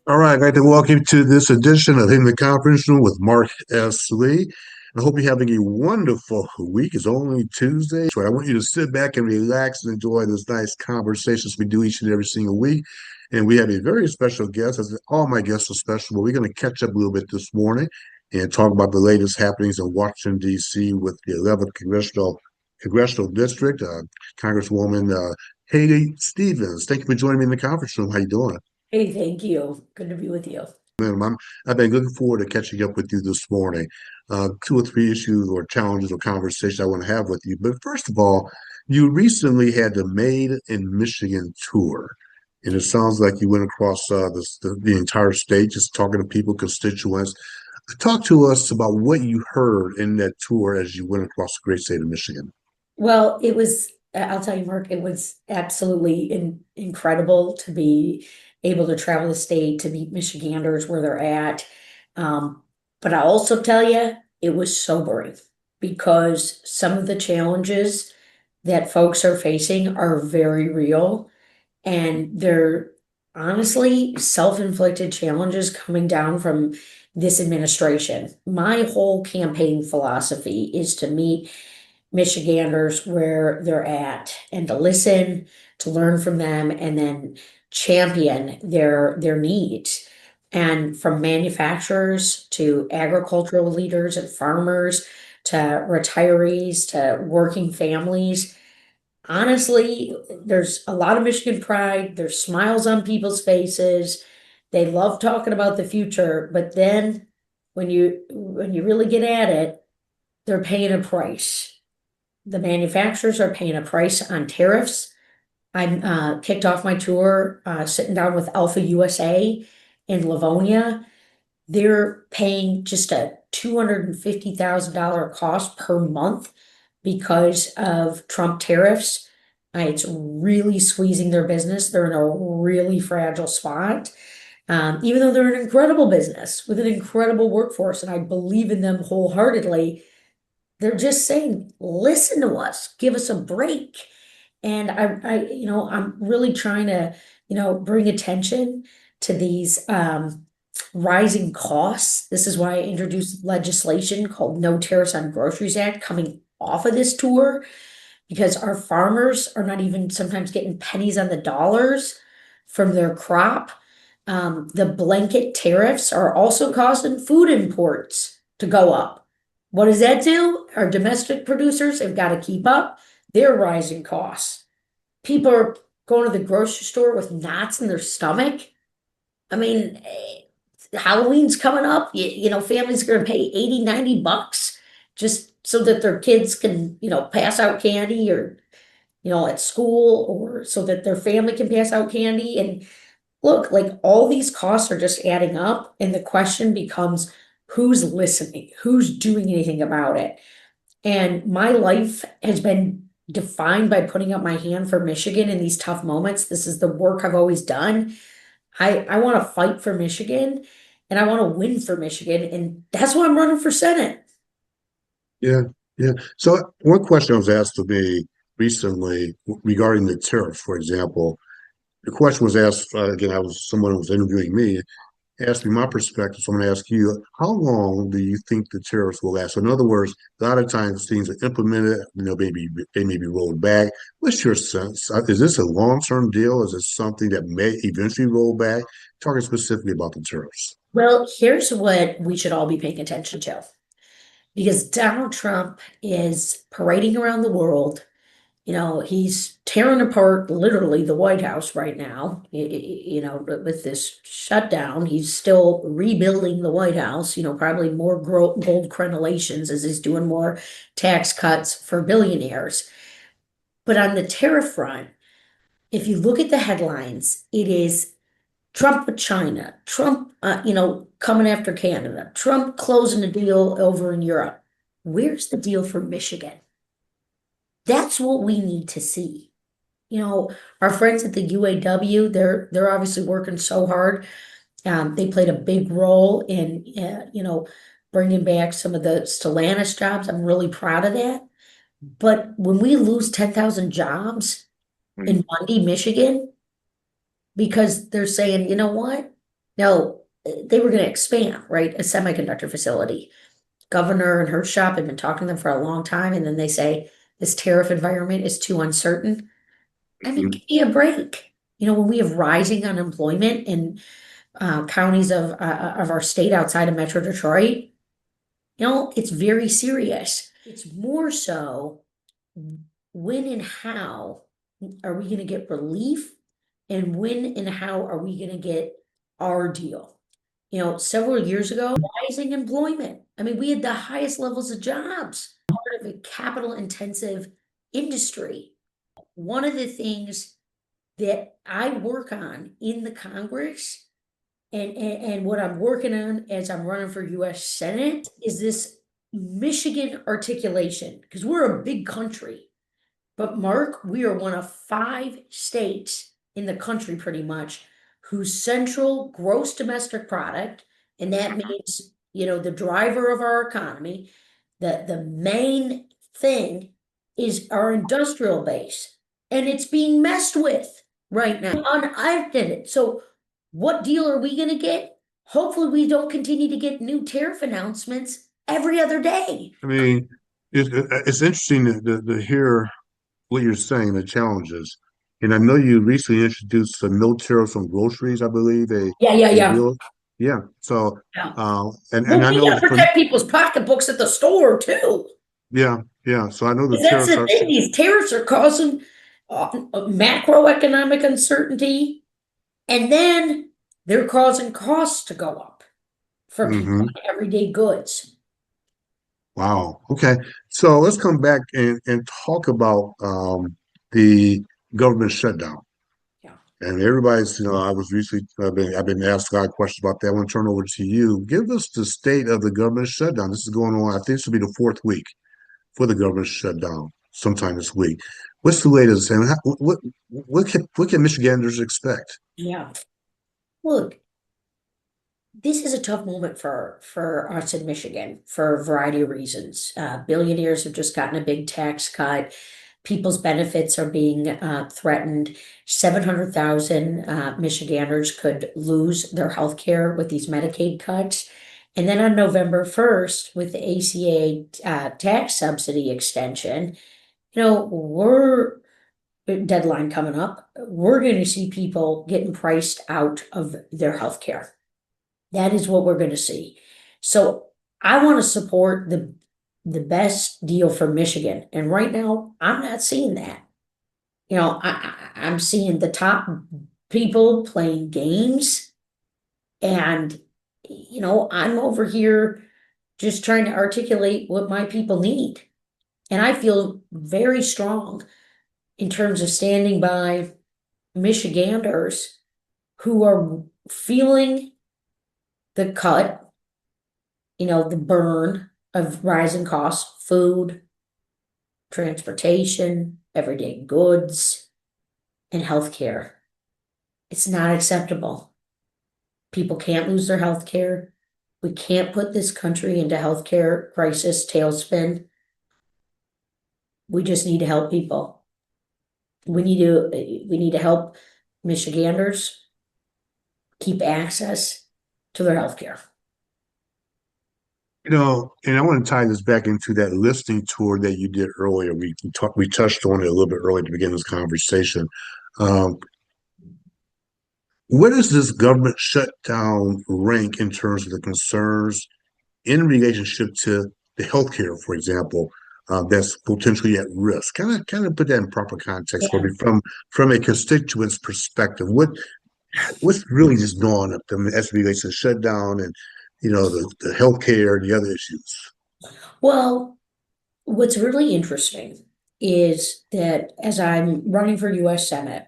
All right, I'd like to welcome you to this edition of In the Conference Room with Mark S. Lee. I hope you're having a wonderful week. It's only Tuesday. So I want you to sit back and relax and enjoy this nice conversations we do each and every single week. And we have a very special guest, as all my guests are special, but we're going to catch up a little bit this morning and talk about the latest happenings in Washington, D.C. with the 11th Congressional District, Congresswoman Haley Stevens. Thank you for joining me in the conference room. How you doing? Hey, thank you. Good to be with you. I've been looking forward to catching up with you this morning. Two or three issues or challenges or conversations I want to have with you. But first of all, you recently had the Made in Michigan tour, and it sounds like you went across the entire state, just talking to people, constituents. Talk to us about what you heard in that tour as you went across the great state of Michigan. Well, I'll tell you, Mark, it was absolutely incredible to be able to travel the state, to meet Michiganders where they're at. But I'll also tell you, it was sobering because some of the challenges that folks are facing are very real. And they're honestly self-inflicted challenges coming down from this administration. My whole campaign philosophy is to meet Michiganders where they're at and to listen, to learn from them, and then champion their needs. And from manufacturers to agricultural leaders and farmers to retirees to working families. Honestly, there's a lot of Michigan pride. There's smiles on people's faces. They love talking about the future, but then when you really get at it, they're paying a price. The manufacturers are paying a price on tariffs. I kicked off my tour sitting down with Alpha USA in Livonia. They're paying just a $250,000 cost per month because of Trump tariffs. It's really squeezing their business. They're in a really fragile spot. Even though they're an incredible business with an incredible workforce, and I believe in them wholeheartedly, they're just saying, listen to us, give us a break. And I'm really trying to, bring attention to these rising costs. This is why I introduced legislation called No Tariffs on Groceries Act coming off of this tour, because our farmers are not even sometimes getting pennies on the dollars from their crop. The blanket tariffs are also causing food imports to go up. What does that do? Our domestic producers have got to keep up their rising costs. People are going to the grocery store with knots in their stomach. I mean, Halloween's coming up. Families are going to pay 80, $90 just so that their kids can, pass out candy or, at school, or so that their family can pass out candy. And look, like all these costs are just adding up. And the question becomes, who's listening? Who's doing anything about it? And my life has been defined by putting up my hand for Michigan in these tough moments. This is the work I've always done. I want to fight for Michigan and I want to win for Michigan. And that's why I'm running for Senate. Yeah, yeah. So one question was asked to me recently regarding the tariffs, for example. The question was asked again. Someone who was interviewing me, asked me my perspective. So I'm going to ask you: how long do you think the tariffs will last? So in other words, a lot of times things are implemented. Maybe they may be rolled back. What's your sense? Is this a long-term deal? Is it something that may eventually roll back? Talking specifically about the tariffs. Well, here's what we should all be paying attention to, because Donald Trump is parading around the world. He's tearing apart literally the White House right now. With this shutdown, he's still rebuilding the White House, probably more gold crenellations as he's doing more tax cuts for billionaires. But on the tariff front, if you look at the headlines, it is Trump with China, Trump, coming after Canada, Trump closing a deal over in Europe. Where's the deal for Michigan? That's what we need to see. Our friends at the UAW, they're obviously working so hard. They played a big role in, bringing back some of the Stellantis jobs. I'm really proud of that. But when we lose 10,000 jobs in Mundy, Michigan, because they're saying, you know what? Now, they were going to expand, right? A semiconductor facility. Governor and her shop had been talking to them for a long time, and then they say this tariff environment is too uncertain. I mean, Mhm. give me a break. When we have rising unemployment in counties of our state outside of Metro Detroit, it's very serious. It's more so when and how are we going to get relief, and when and how are we going to get our deal? Several years ago, rising employment. I mean, we had the highest levels of jobs, part of a capital intensive industry. One of the things that I work on in the Congress and what I'm working on as I'm running for US Senate is this Michigan articulation, because we're a big country. But Mark, we are one of 5 states in the country pretty much whose central gross domestic product, and that means, the driver of our economy, the main thing is our industrial base. And it's being messed with right now. I've did it. So what deal are we gonna get? Hopefully we don't continue to get new tariff announcements every other day. I mean, it's interesting to hear what you're saying, the challenges. And I know you recently introduced some no tariffs on groceries, I believe, Yeah, yeah, a yeah. bill. Yeah. So, Yeah. and Well, I we know gotta from, protect people's pocketbooks at the store too. yeah, yeah. So I know the 'Cause that's tariffs the are, thing, these tariffs are causing macroeconomic uncertainty, and then they're causing costs to go up for people mhm. on everyday goods. Wow. Okay. So let's come back and talk about the government shutdown. Yeah. And everybody's, I was recently, I've been asked a lot of questions about that. I want to turn over to you. Give us the state of the government shutdown. This is going on, I think this will be the fourth week for the government shutdown sometime this week. What's the latest, and what can Michiganders expect? Yeah. Look, this is a tough moment for us in Michigan for a variety of reasons. Billionaires have just gotten a big tax cut. People's benefits are being threatened. 700,000 Michiganders could lose their health care with these Medicaid cuts. And then on November 1st, with the ACA tax subsidy extension, we're deadline coming up. We're going to see people getting priced out of their health care. That is what we're going to see. So I want to support the best deal for Michigan. And right now, I'm not seeing that. I'm seeing the top people playing games, and I'm over here just trying to articulate what my people need. And I feel very strong in terms of standing by Michiganders who are feeling the cut, the burn of rising costs, food, transportation, everyday goods, and healthcare. It's not acceptable. People can't lose their healthcare. We can't put this country into healthcare crisis tailspin. We just need to help people. We need to help Michiganders keep access to their healthcare. And I want to tie this back into that listening tour that you did earlier. We touched on it a little bit earlier to begin this conversation. Um, where does this government shutdown rank in terms of the concerns in relationship to the healthcare, for example, that's potentially at risk? Kind of put that in proper context for Yeah. me from a constituent's perspective. What's really just gnawing at them as it relates to shutdown and the healthcare and the other issues? Well, what's really interesting is that as I'm running for US Senate,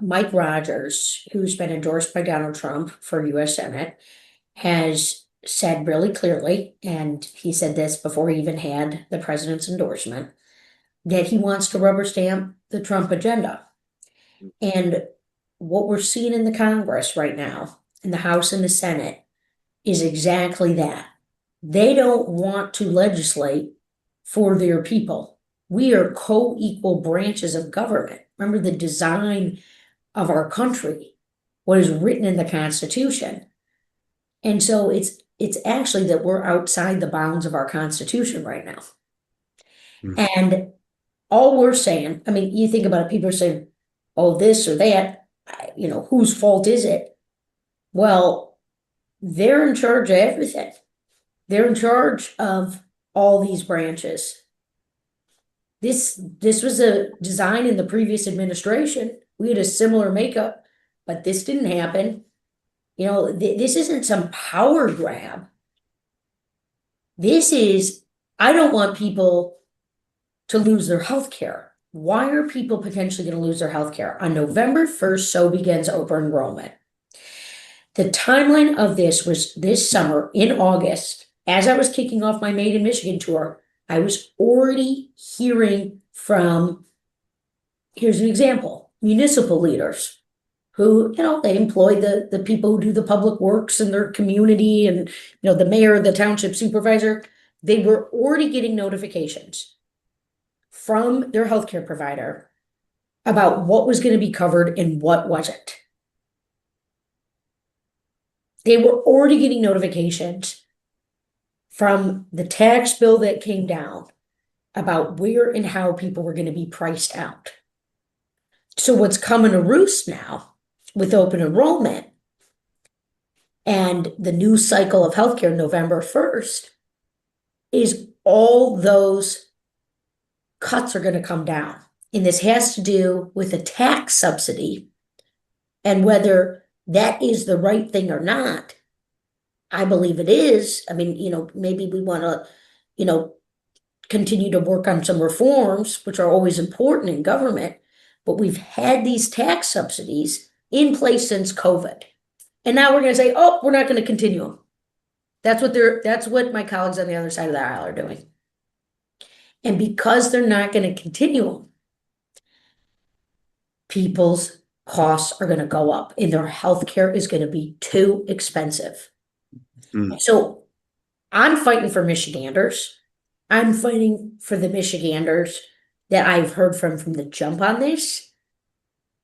Mike Rogers, who's been endorsed by Donald Trump for US Senate, has said really clearly, and he said this before he even had the president's endorsement, that he wants to rubber stamp the Trump agenda. And what we're seeing in the Congress right now, in the House and the Senate, is exactly that. They don't want to legislate for their people. We are co-equal branches of government. Remember the design of our country what is written in the Constitution. And so it's actually that we're outside the bounds of our Constitution right now. And all we're saying, I mean, you think about it, people are saying, oh, this or that, whose fault is it? Well, they're in charge of everything. They're in charge of all these branches. This was a design in the previous administration. We had a similar makeup, but this didn't happen. This isn't some power grab. This is, I don't want people to lose their health care. Why are people potentially going to lose their health care? On November 1st, so begins open enrollment. The timeline of this was this summer in August, as I was kicking off my Made in Michigan tour, I was already hearing from, here's an example, municipal leaders who, they employ the people who do the public works in their community and, the mayor, the township supervisor. They were already getting notifications from their healthcare provider about what was going to be covered and what wasn't. They were already getting notifications from the tax bill that came down about where and how people were going to be priced out. So what's coming to roost now with open enrollment and the new cycle of healthcare November 1st is all those cuts are going to come down. And this has to do with a tax subsidy and whether that is the right thing or not. I believe it is. I mean, maybe we want to, continue to work on some reforms, which are always important in government, but we've had these tax subsidies in place since COVID. And now we're going to say, oh, we're not going to continue them. That's what my colleagues on the other side of the aisle are doing. And because they're not going to continue them, people's costs are going to go up and their health care is going to be too expensive. So I'm fighting for Michiganders. I'm fighting for the Michiganders that I've heard from the jump on this.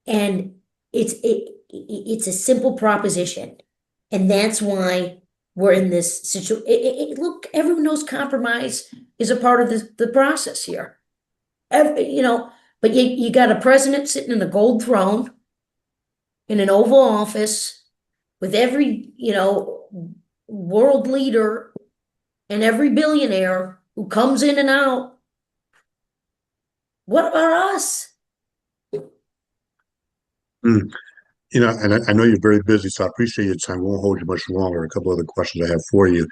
And it's a simple proposition. And that's why we're in this situation. Look, everyone knows compromise is a part of the process here. But you got a president sitting in a gold throne in an Oval Office with every, world leader and every billionaire who comes in and out. What about us? And I know you're very busy, so I appreciate your time. I won't hold you much longer. A couple other questions I have for you.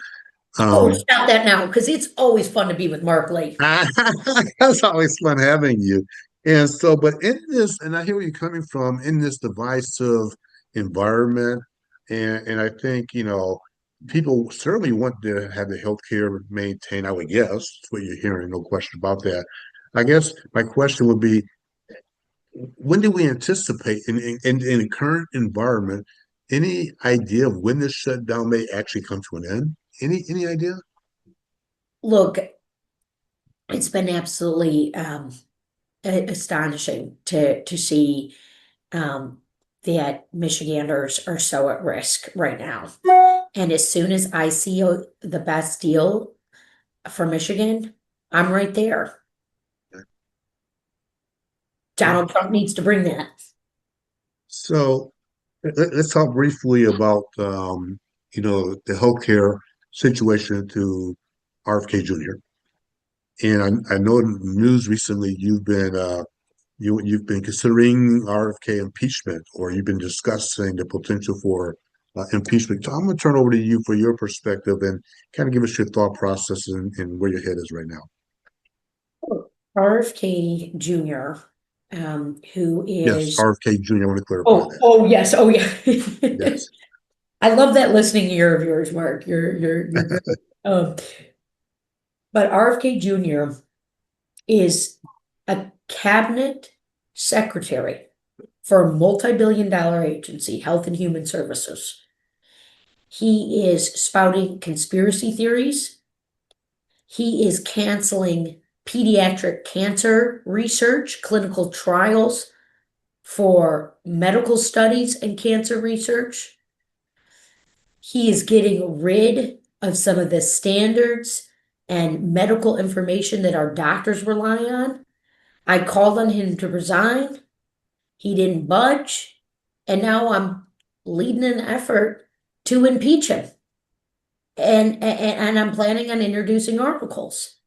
Stop that now, because it's always fun to be with Mark Lee. That's always fun having you. And so, but in this, and I hear where you're coming from, in this divisive environment, and I think, people certainly want to have the healthcare maintained, I would guess. That's what you're hearing, no question about that. I guess my question would be, when do we anticipate in the current environment, any idea of when this shutdown may actually come to an end? Any idea? Look, it's been absolutely astonishing to see that Michiganders are so at risk right now. And as soon as I see the best deal for Michigan, I'm right there. Donald Trump needs to bring that. So let's talk briefly about the healthcare situation to RFK Jr. And I know in the news recently you've been considering RFK impeachment, or you've been discussing the potential for impeachment. So I'm going to turn over to you for your perspective and kind of give us your thought process and where your head is right now. RFK Jr., who is... Yes, RFK Jr., I want to clarify that. Oh, yes. Oh, yeah. Yes. I love that listening ear of yours, Mark. You're but RFK Jr. is a cabinet secretary for a multi-billion-dollar agency, Health and Human Services. He is spouting conspiracy theories. He is canceling pediatric cancer research, clinical trials for medical studies and cancer research. He is getting rid of some of the standards and medical information that our doctors rely on. I called on him to resign. He didn't budge. And now I'm leading an effort to impeach him. And I'm planning on introducing articles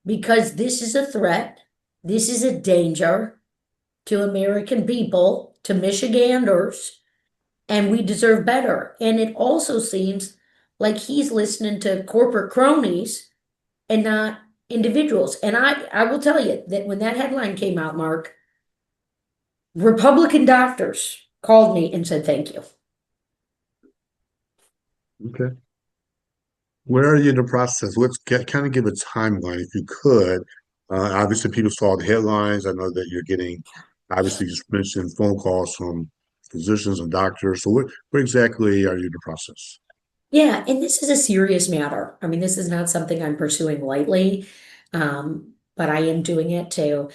because this is a threat. This is a danger to American people, to Michiganders, and we deserve better. And it also seems like he's listening to corporate cronies and not individuals. And I will tell you that when that headline came out, Mark, Republican doctors called me and said thank you. Okay. Where are you in the process? Let's kind of give a timeline if you could. Obviously, people saw the headlines. I know that you're getting, obviously, you just mentioned phone calls from physicians and doctors. So, where exactly are you in the process? Yeah, and this is a serious matter. I mean, this is not something I'm pursuing lightly, but I am doing it to,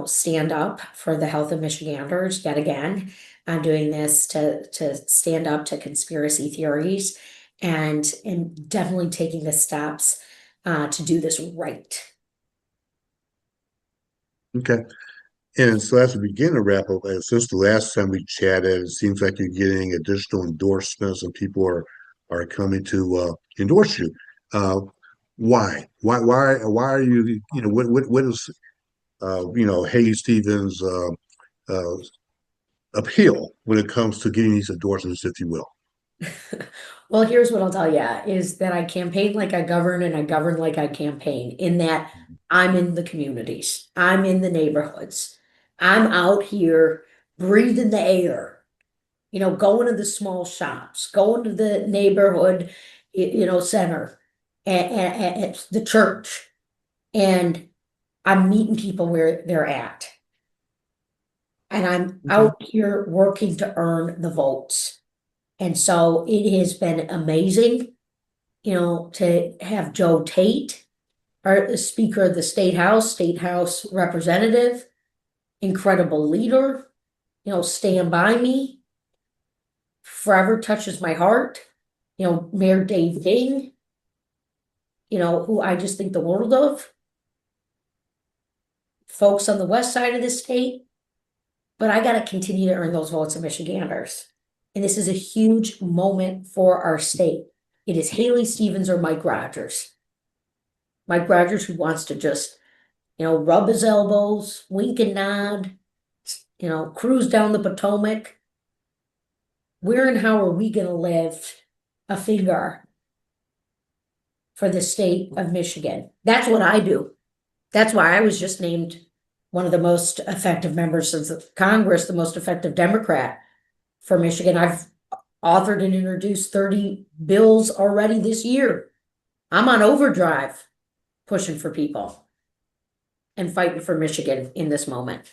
stand up for the health of Michiganders yet again. I'm doing this to stand up to conspiracy theories and definitely taking the steps to do this right. Okay. And so, as we begin to wrap up, since the last time we chatted, it seems like you're getting additional endorsements and people are coming to endorse you. Uh, why? Why are you? What is Haley Stevens' uh, appeal when it comes to getting these endorsements, if you will? Well, here's what I'll tell you is that I campaign like I govern and I govern like I campaign, in that I'm in the communities, I'm in the neighborhoods, I'm out here breathing the air, going to the small shops, going to the neighborhood, center and the church, and I'm meeting people where they're at. And I'm Okay. out here working to earn the votes. And so it has been amazing, to have Joe Tate, our Speaker of the State House Representative, incredible leader, stand by me, forever touches my heart. Mayor Dave King, who I just think the world of, folks on the west side of the state. But I got to continue to earn those votes of Michiganders. And this is a huge moment for our state. It is Haley Stevens or Mike Rogers. Mike Rogers, who wants to just, rub his elbows, wink and nod, cruise down the Potomac. Where and how are we going to lift a finger for the state of Michigan? That's what I do. That's why I was just named one of the most effective members of Congress, the most effective Democrat for Michigan. I've authored and introduced 30 bills already this year. I'm on overdrive pushing for people and fighting for Michigan in this moment.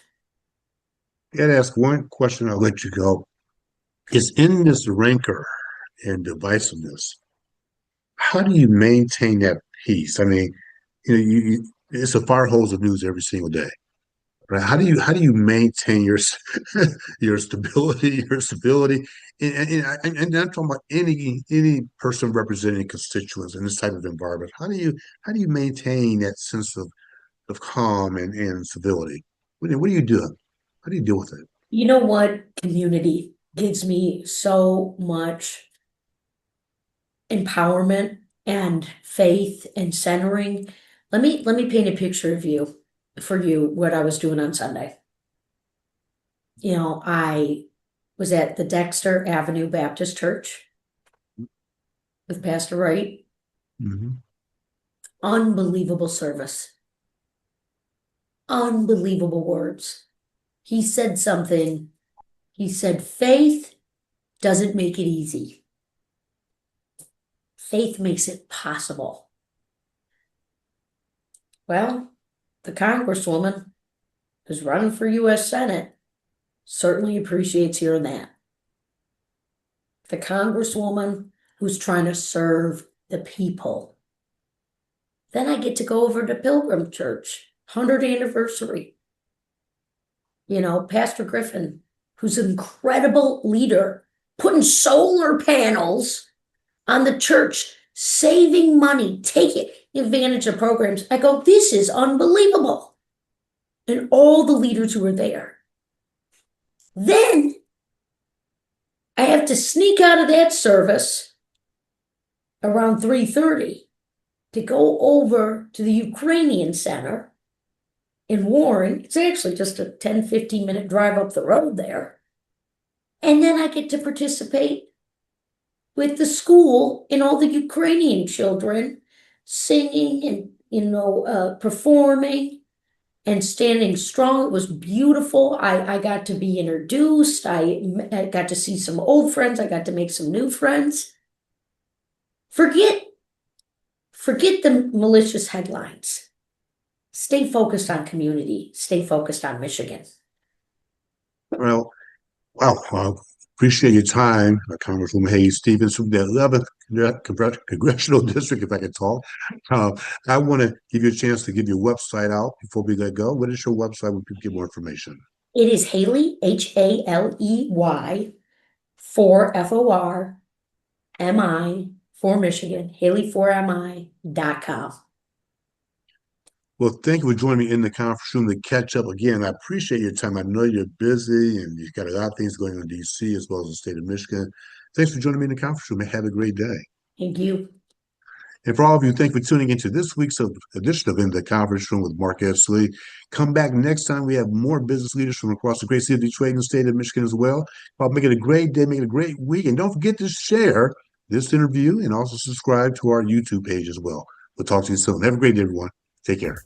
I gotta ask one question, I'll let you go. Is in this rancor and divisiveness, how do you maintain that peace? I mean, it's a fire hose of news every single day, right? How do you maintain your your stability, and I'm talking about any person representing constituents in this type of environment. How do you maintain that sense of calm and civility? What do you do? How do you deal with it? You know what? Community gives me so much empowerment and faith and centering. Let me paint a picture of you for you what I was doing on Sunday. I was at the Dexter Avenue Baptist Church with Pastor Wright. Mhm. Unbelievable service. Unbelievable words. He said something. He said, faith doesn't make it easy. Faith makes it possible. Well, the Congresswoman who's running for US Senate certainly appreciates hearing that. The Congresswoman who's trying to serve the people. Then I get to go over to Pilgrim Church, 100th anniversary. Pastor Griffin, who's an incredible leader, putting solar panels on the church, saving money, taking advantage of programs. I go, this is unbelievable. And all the leaders who were there. Then I have to sneak out of that service around 3:30 to go over to the Ukrainian Center in Warren. It's actually just a 10-15 minute drive up the road there. And then I get to participate with the school and all the Ukrainian children singing and performing and standing strong. It was beautiful. I got to be introduced. I got to see some old friends. I got to make some new friends. Forget the malicious headlines. Stay focused on community. Stay focused on Michigan. Well, wow. Appreciate your time, Congresswoman Hayes Stevens from the 11th Congressional District, if I can talk. I want to give you a chance to give your website out before we let go. What is your website where people get more information? It is Haley, Haley, FORMI, for Michigan, Haley4mi.com. Well, thank you for joining me in the conference room to catch up again. I appreciate your time. I know you're busy and you've got a lot of things going on in DC as well as the state of Michigan. Thanks for joining me in the conference room and have a great day. Thank you. And for all of you, thank you for tuning into this week's edition of In the Conference Room with Mark S. Lee. Come back next time. We have more business leaders from across the great city of Detroit and the state of Michigan as well. Make it a great day, make it a great week. And don't forget to share this interview and also subscribe to our YouTube page as well. We'll talk to you soon. Have a great day, everyone. Take care.